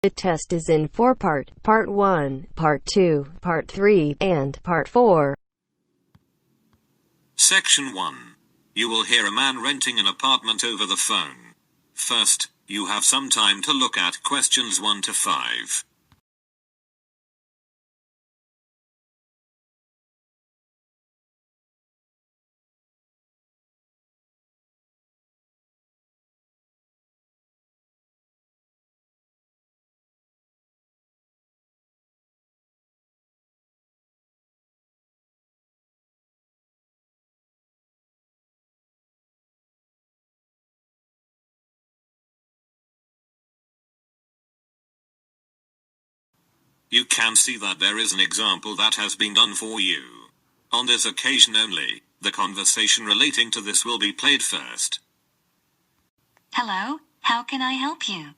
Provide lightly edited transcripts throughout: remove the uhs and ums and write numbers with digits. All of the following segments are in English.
The test is in 4 parts: Part 1, Part 2, Part 3, and Part 4. Section 1. You will hear a man renting an apartment over the phone. First, you have some time to look at questions 1 to 5. You can see that there is an example that has been done for you. On this occasion only, the conversation relating to this will be played first. Hello, how can I help you?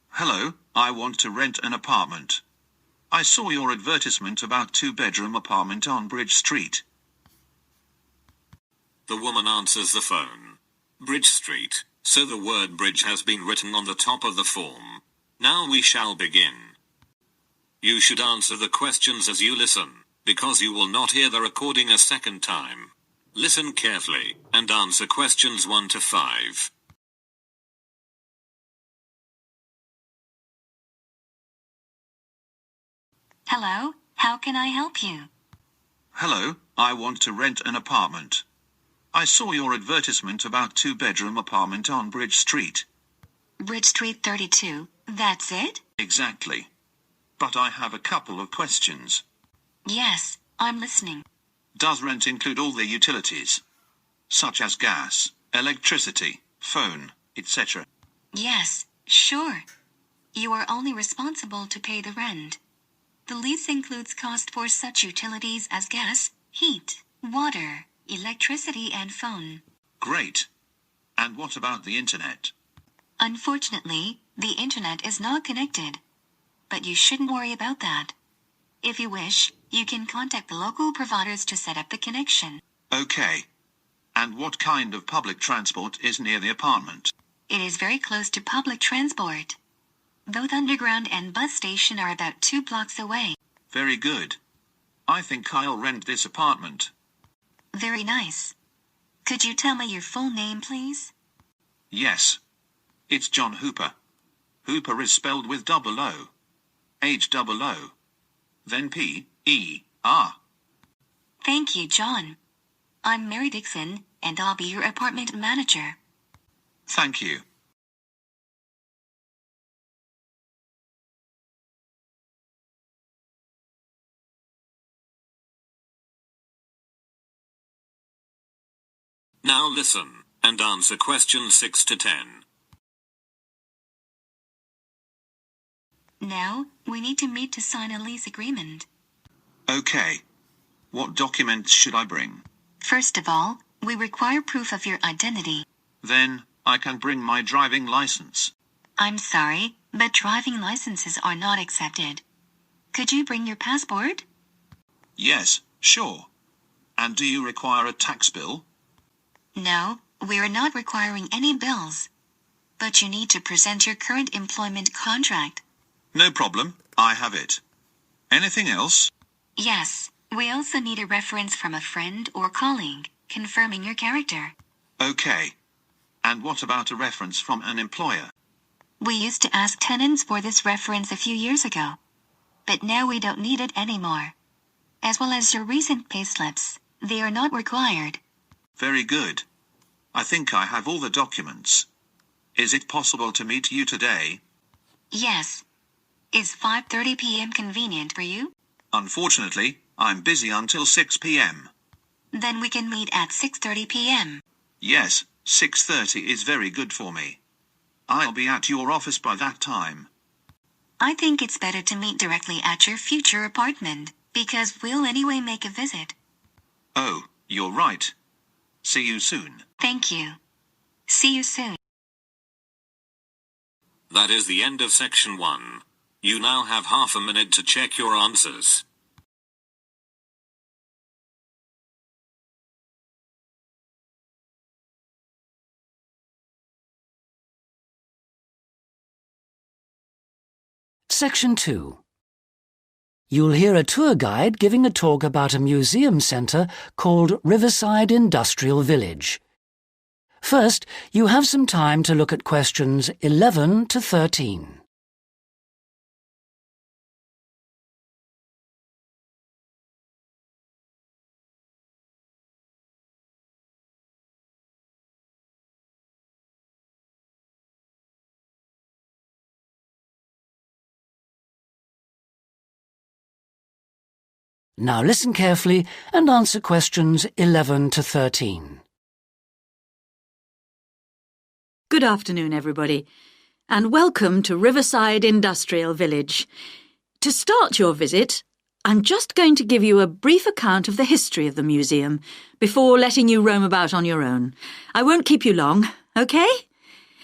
Hello, I want to rent an apartment. I saw your advertisement about 2-bedroom apartment on Bridge Street. The woman answers the phone. Bridge Street, so the word bridge has been written on the top of the form. Now we shall begin. You should answer the questions as you listen, because you will not hear the recording a second time. Listen carefully, and answer questions 1 to 5. Hello, how can I help you? Hello, I want to rent an apartment. I saw your advertisement about 2-bedroom apartment on Bridge Street. Bridge Street 32, that's it? Exactly. But I have a couple of questions. Yes, I'm listening. Does rent include all the utilities, such as gas, electricity, phone, etc.? Yes, sure. You are only responsible to pay the rent. The lease includes cost for such utilities as gas, heat, water, electricity, and phone. Great. And what about the internet? Unfortunately, the internet is not connected. But you shouldn't worry about that. If you wish, you can contact the local providers to set up the connection. Okay. And what kind of public transport is near the apartment? It is very close to public transport. Both underground and bus station are about 2 blocks away. Very good. I think I'll rent this apartment. Very nice. Could you tell me your full name, please? Yes. It's John Hooper. Hooper is spelled with double O. H-double-O. Then P-E-R. Thank you, John. I'm Mary Dixon, and I'll be your apartment manager. Thank you. Now listen, and answer questions 6 to 10. Now, we need to meet to sign a lease agreement. Okay. What documents should I bring? First of all, we require proof of your identity. Then, I can bring my driving license. I'm sorry, but driving licenses are not accepted. Could you bring your passport? Yes, sure. And do you require a tax bill? No, we're not requiring any bills. But you need to present your current employment contract. No problem, I have it. Anything else? Yes, we also need a reference from a friend or colleague, confirming your character. Okay. And what about a reference from an employer? We used to ask tenants for this reference a few years ago. But now we don't need it anymore. As well as your recent payslips, they are not required. Very good. I think I have all the documents. Is it possible to meet you today? Yes. Is 5:30 p.m. convenient for you? Unfortunately, I'm busy until 6 p.m. Then we can meet at 6:30 p.m. Yes, 6:30 is very good for me. I'll be at your office by that time. I think it's better to meet directly at your future apartment, because we'll anyway make a visit. Oh, you're right. See you soon. Thank you. See you soon. That is the end of section 1. You now have half a minute to check your answers. Section 2. You'll hear a tour guide giving a talk about a museum centre called Riverside Industrial Village. First, you have some time to look at questions 11 to 13. Now listen carefully and answer questions 11 to 13. Good afternoon, everybody, and welcome to Riverside Industrial Village. To start your visit, I'm just going to give you a brief account of the history of the museum before letting you roam about on your own. I won't keep you long, OK?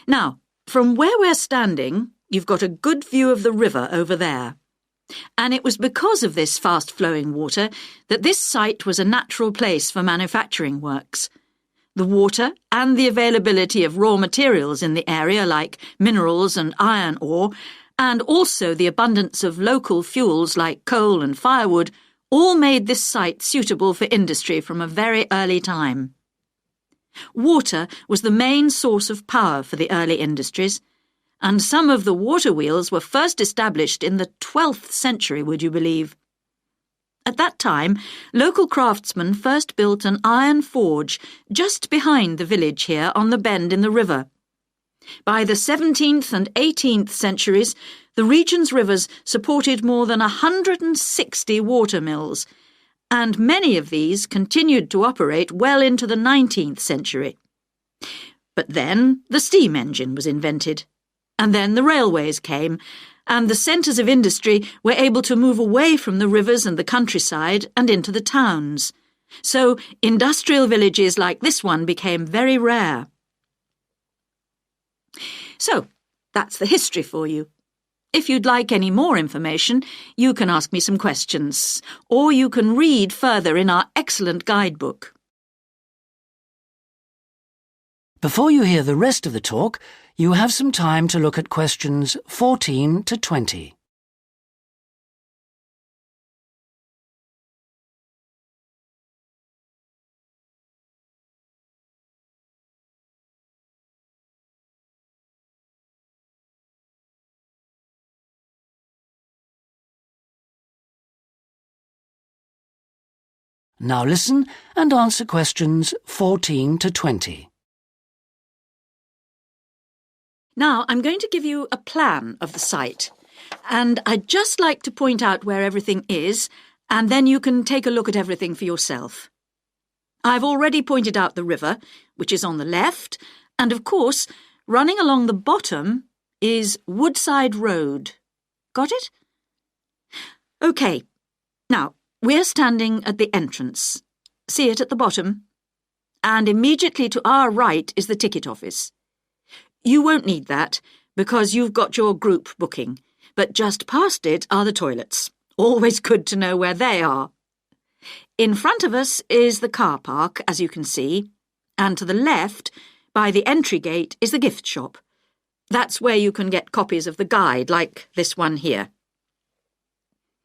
Now, from where we're standing, you've got a good view of the river over there. And it was because of this fast-flowing water that this site was a natural place for manufacturing works. The water and the availability of raw materials in the area like minerals and iron ore, and also the abundance of local fuels like coal and firewood, all made this site suitable for industry from a very early time. Water was the main source of power for the early industries, and some of the water wheels were first established in the 12th century, would you believe? At that time, local craftsmen first built an iron forge just behind the village here on the bend in the river. By the 17th and 18th centuries, the region's rivers supported more than 160 water mills, and many of these continued to operate well into the 19th century. But then the steam engine was invented. And then the railways came, and the centres of industry were able to move away from the rivers and the countryside and into the towns. So industrial villages like this one became very rare. So, that's the history for you. If you'd like any more information, you can ask me some questions, or you can read further in our excellent guidebook. Before you hear the rest of the talk, you have some time to look at questions 14 to 20. Now listen and answer questions 14 to 20. Now, I'm going to give you a plan of the site, and I'd just like to point out where everything is, and then you can take a look at everything for yourself. I've already pointed out the river, which is on the left, and of course, running along the bottom is Woodside Road. Got it? OK. Now, we're standing at the entrance. See it at the bottom? And immediately to our right is the ticket office. You won't need that, because you've got your group booking, but just past it are the toilets. Always good to know where they are. In front of us is the car park, as you can see, and to the left, by the entry gate, is the gift shop. That's where you can get copies of the guide, like this one here.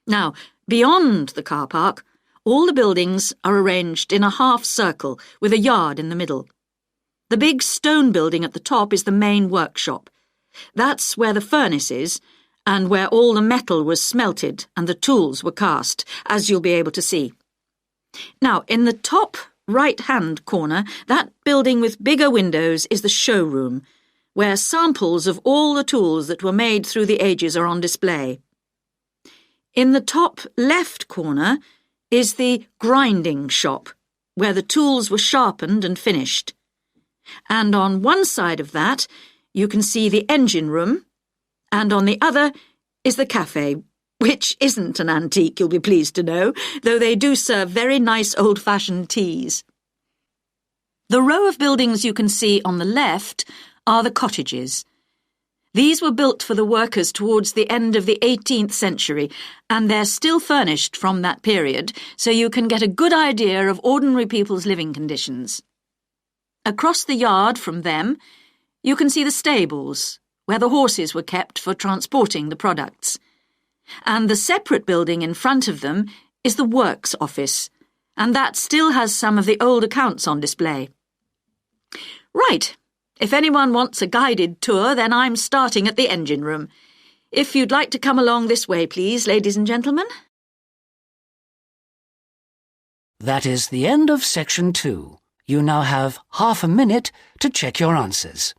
Now, beyond the car park, all the buildings are arranged in a half circle with a yard in the middle. The big stone building at the top is the main workshop. That's where the furnace is, and where all the metal was smelted and the tools were cast, as you'll be able to see. Now, in the top right-hand corner, that building with bigger windows is the showroom, where samples of all the tools that were made through the ages are on display. In the top left corner is the grinding shop, where the tools were sharpened and finished. And on one side of that, you can see the engine room, and on the other is the cafe, which isn't an antique, you'll be pleased to know, though they do serve very nice old-fashioned teas. The row of buildings you can see on the left are the cottages. These were built for the workers towards the end of the 18th century, and they're still furnished from that period, so you can get a good idea of ordinary people's living conditions. Across the yard from them, you can see the stables, where the horses were kept for transporting the products. And the separate building in front of them is the Works office, and that still has some of the old accounts on display. Right. If anyone wants a guided tour, then I'm starting at the engine room. If you'd like to come along this way, please, ladies and gentlemen. That is the end of section 2. You now have half a minute to check your answers.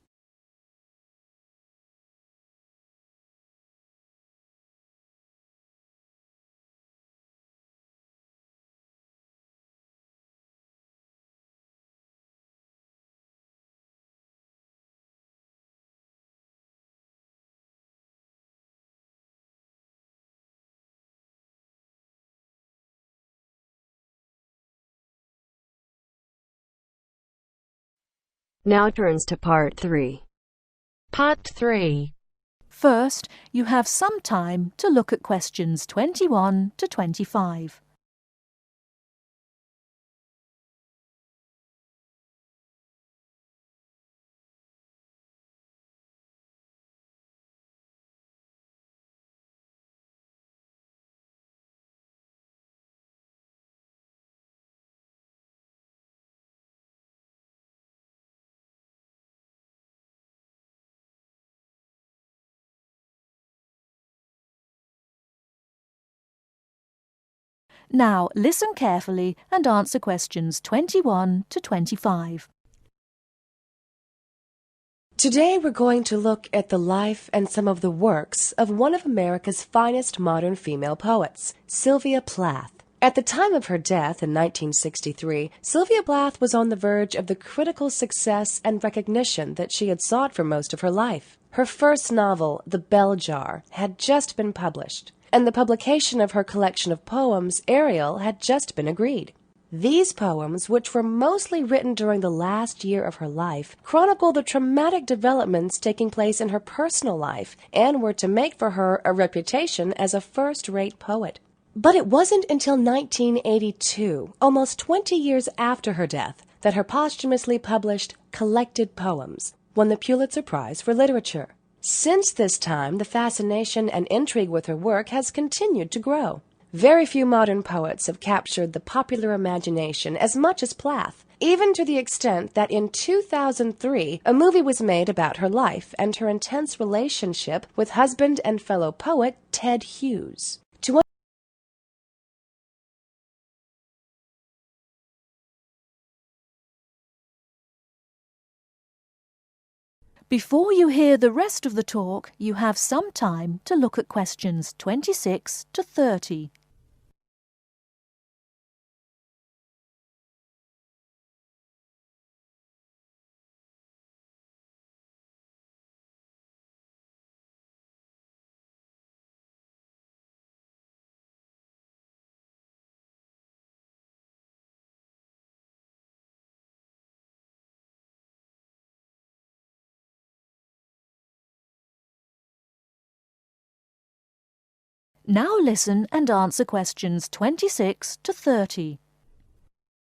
Now turns to Part 3. Part 3. First, you have some time to look at questions 21 to 25. Now, listen carefully and answer questions 21 to 25. Today we're going to look at the life and some of the works of one of America's finest modern female poets, Sylvia Plath. At the time of her death in 1963, Sylvia Plath was on the verge of the critical success and recognition that she had sought for most of her life. Her first novel, The Bell Jar, had just been published, and the publication of her collection of poems, Ariel, had just been agreed. These poems, which were mostly written during the last year of her life, chronicle the traumatic developments taking place in her personal life and were to make for her a reputation as a first-rate poet. But it wasn't until 1982, almost 20 years after her death, that her posthumously published Collected Poems won the Pulitzer Prize for Literature. Since this time, the fascination and intrigue with her work has continued to grow. Very few modern poets have captured the popular imagination as much as Plath, even to the extent that in 2003, a movie was made about her life and her intense relationship with husband and fellow poet Ted Hughes. Before you hear the rest of the talk, you have some time to look at questions 26 to 30. Now listen and answer questions 26 to 30.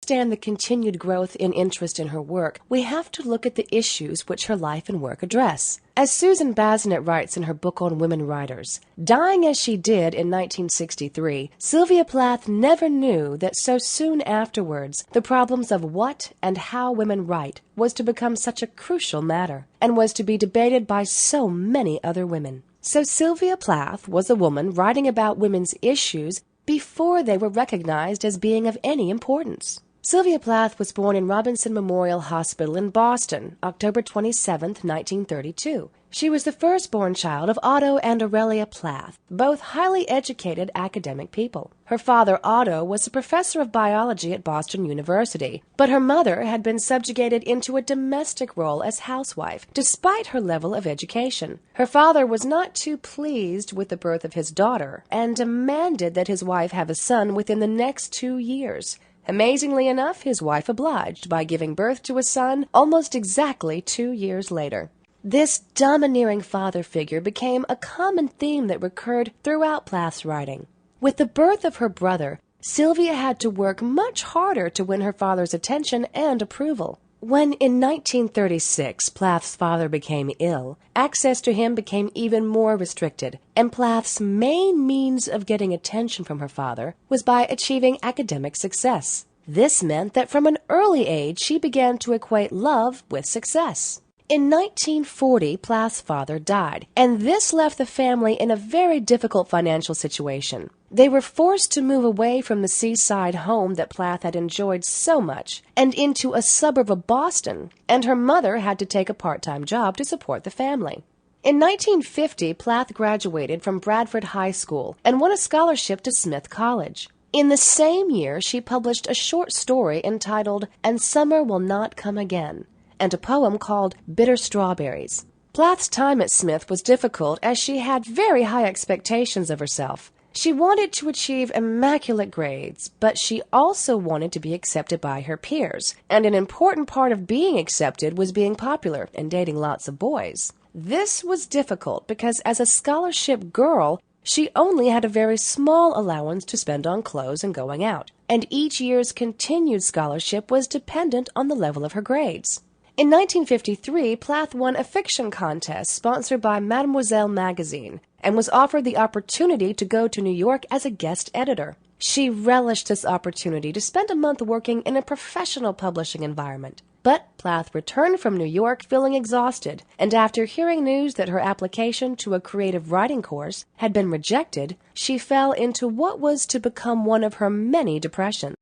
To understand the continued growth in interest in her work, we have to look at the issues which her life and work address. As Susan Bassnett writes in her book on women writers, dying as she did in 1963, Sylvia Plath never knew that so soon afterwards the problems of what and how women write was to become such a crucial matter, and was to be debated by so many other women. So Sylvia Plath was a woman writing about women's issues before they were recognized as being of any importance. Sylvia Plath was born in Robinson Memorial Hospital in Boston, October 27, 1932. She was the firstborn child of Otto and Aurelia Plath, both highly educated academic people. Her father, Otto, was a professor of biology at Boston University, but her mother had been subjugated into a domestic role as housewife, despite her level of education. Her father was not too pleased with the birth of his daughter, and demanded that his wife have a son within the next 2 years. Amazingly enough, his wife obliged by giving birth to a son almost exactly 2 years later. This domineering father figure became a common theme that recurred throughout Plath's writing. With the birth of her brother, Sylvia had to work much harder to win her father's attention and approval. When in 1936 Plath's father became ill, access to him became even more restricted, and Plath's main means of getting attention from her father was by achieving academic success. This meant that from an early age she began to equate love with success. In 1940, Plath's father died, and this left the family in a very difficult financial situation. They were forced to move away from the seaside home that Plath had enjoyed so much and into a suburb of Boston, and her mother had to take a part-time job to support the family. In 1950, Plath graduated from Bradford High School and won a scholarship to Smith College. In the same year, she published a short story entitled "And Summer Will Not Come Again," and a poem called "Bitter Strawberries." Plath's time at Smith was difficult as she had very high expectations of herself. She wanted to achieve immaculate grades, but she also wanted to be accepted by her peers, and an important part of being accepted was being popular and dating lots of boys. This was difficult because as a scholarship girl, she only had a very small allowance to spend on clothes and going out, and each year's continued scholarship was dependent on the level of her grades. In 1953, Plath won a fiction contest sponsored by Mademoiselle magazine and was offered the opportunity to go to New York as a guest editor. She relished this opportunity to spend a month working in a professional publishing environment. But Plath returned from New York feeling exhausted, and after hearing news that her application to a creative writing course had been rejected, she fell into what was to become one of her many depressions.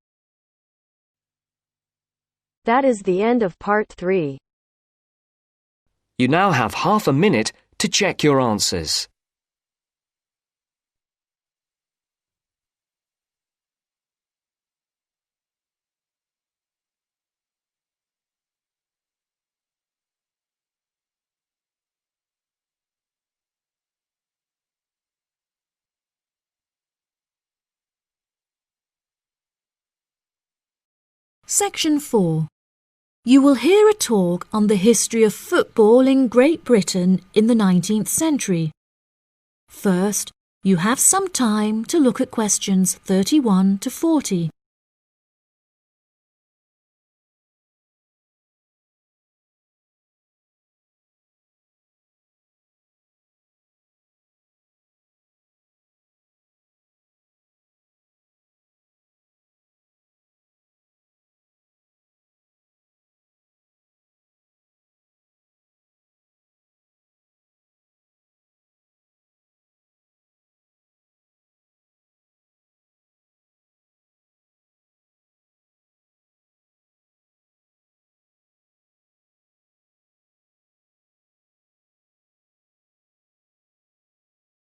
That is the end of part 3. You now have half a minute to check your answers. Section 4. You will hear a talk on the history of football in Great Britain in the 19th century. First, you have some time to look at questions 31 to 40.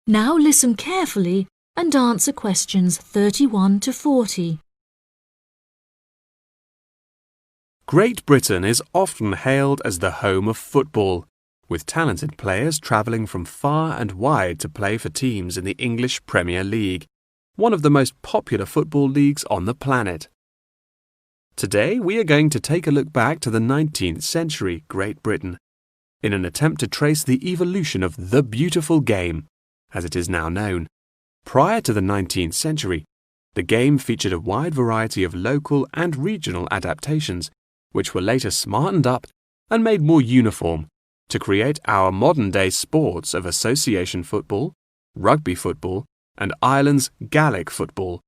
Now listen carefully and answer questions 31 to 40. Great Britain is often hailed as the home of football, with talented players travelling from far and wide to play for teams in the English Premier League, one of the most popular football leagues on the planet. Today we are going to take a look back to the 19th century Great Britain, in an attempt to trace the evolution of the beautiful game, as it is now known. Prior to the 19th century, the game featured a wide variety of local and regional adaptations, which were later smartened up and made more uniform to create our modern-day sports of association football, rugby football, and Ireland's Gaelic football.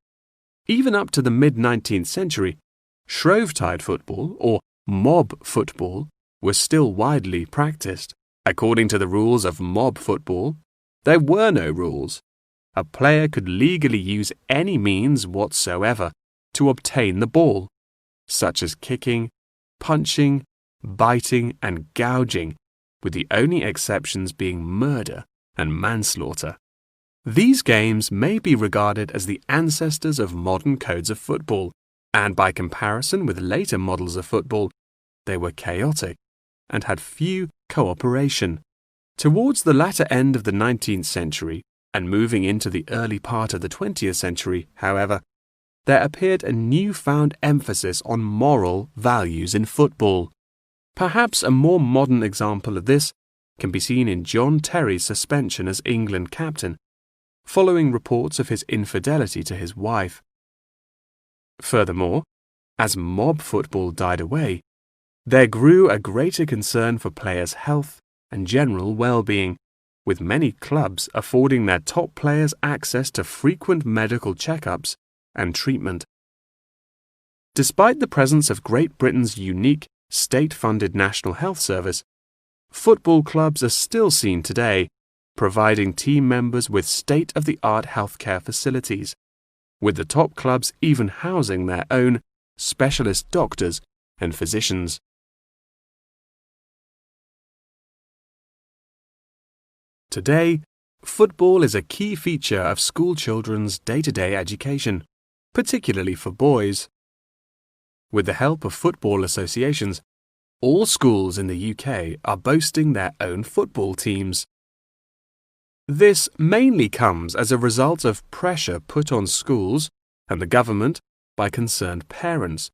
Even up to the mid-19th century, Shrovetide football, or mob football, was still widely practiced. According to the rules of mob football, there were no rules. A player could legally use any means whatsoever to obtain the ball, such as kicking, punching, biting, and gouging, with the only exceptions being murder and manslaughter. These games may be regarded as the ancestors of modern codes of football, and by comparison with later models of football, they were chaotic and had few cooperation. Towards the latter end of the 19th century and moving into the early part of the 20th century, however, there appeared a newfound emphasis on moral values in football. Perhaps a more modern example of this can be seen in John Terry's suspension as England captain, following reports of his infidelity to his wife. Furthermore, as mob football died away, there grew a greater concern for players' health and general well-being, with many clubs affording their top players access to frequent medical checkups and treatment. Despite the presence of Great Britain's unique state-funded National Health Service, football clubs are still seen today providing team members with state-of-the-art healthcare facilities, with the top clubs even housing their own specialist doctors and physicians. Today, football is a key feature of school children's day-to-day education, particularly for boys. With the help of football associations, all schools in the UK are boasting their own football teams. This mainly comes as a result of pressure put on schools and the government by concerned parents,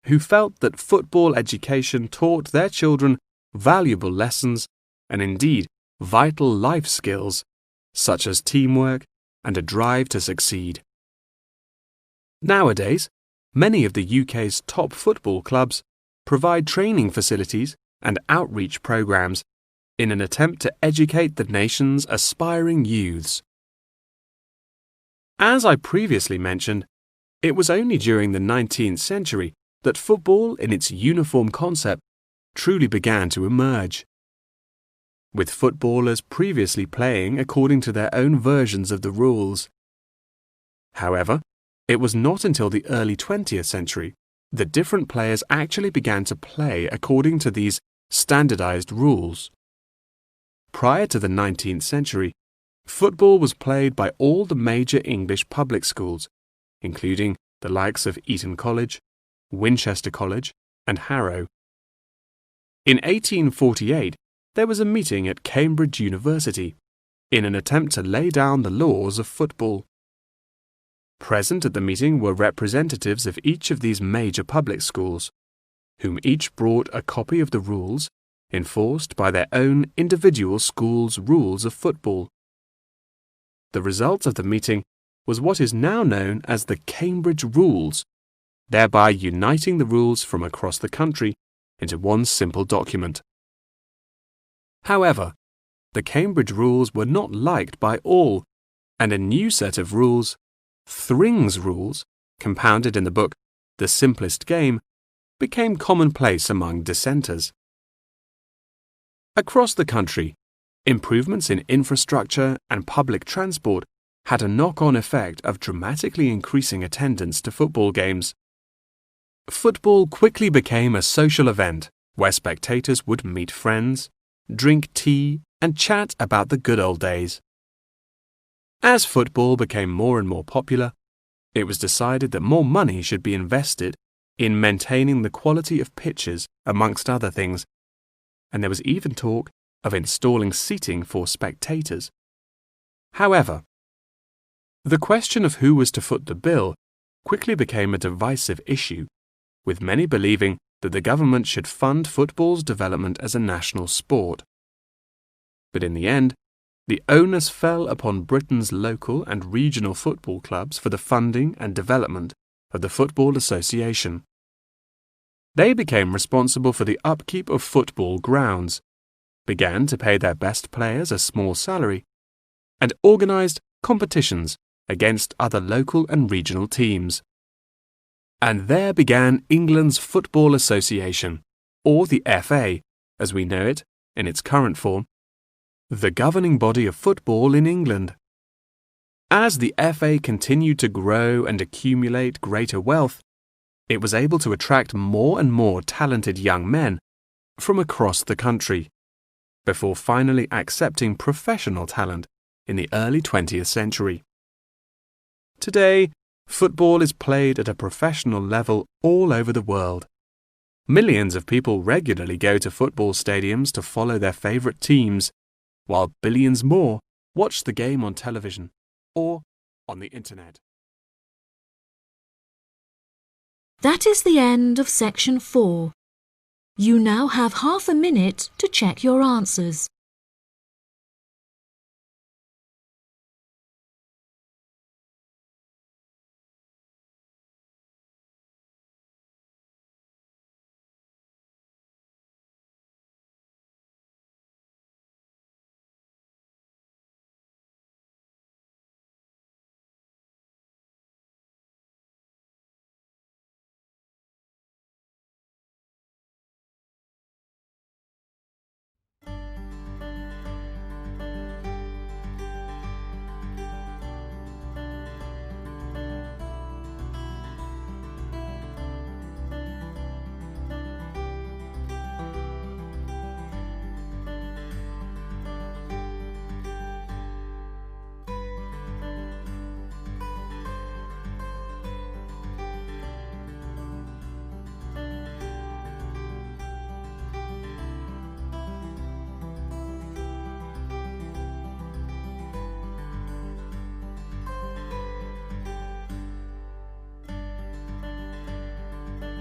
who felt that football education taught their children valuable lessons and indeed vital life skills, such as teamwork and a drive to succeed. Nowadays, many of the UK's top football clubs provide training facilities and outreach programs in an attempt to educate the nation's aspiring youths. As I previously mentioned, it was only during the 19th century that football in its uniform concept truly began to emerge, with footballers previously playing according to their own versions of the rules. However, it was not until the early 20th century that different players actually began to play according to these standardized rules. Prior to the 19th century, football was played by all the major English public schools, including the likes of Eton College, Winchester College, and Harrow. In 1848, there was a meeting at Cambridge University in an attempt to lay down the laws of football. Present at the meeting were representatives of each of these major public schools, whom each brought a copy of the rules enforced by their own individual school's rules of football. The result of the meeting was what is now known as the Cambridge Rules, thereby uniting the rules from across the country into one simple document. However, the Cambridge Rules were not liked by all, and a new set of rules, Thring's Rules, compounded in the book The Simplest Game, became commonplace among dissenters. Across the country, improvements in infrastructure and public transport had a knock-on effect of dramatically increasing attendance to football games. Football quickly became a social event where spectators would meet friends, drink tea, and chat about the good old days. As football became more and more popular, it was decided that more money should be invested in maintaining the quality of pitches, amongst other things, and there was even talk of installing seating for spectators. However, the question of who was to foot the bill quickly became a divisive issue, with many believing that the government should fund football's development as a national sport. But in the end, the onus fell upon Britain's local and regional football clubs for the funding and development of the Football Association. They became responsible for the upkeep of football grounds, began to pay their best players a small salary, and organised competitions against other local and regional teams. And there began England's Football Association, or the FA, as we know it in its current form, the governing body of football in England. As the FA continued to grow and accumulate greater wealth, it was able to attract more and more talented young men from across the country, before finally accepting professional talent in the early 20th century. Today, football is played at a professional level all over the world. Millions of people regularly go to football stadiums to follow their favourite teams, while billions more watch the game on television or on the internet. That is the end of section 4. You now have half a minute to check your answers.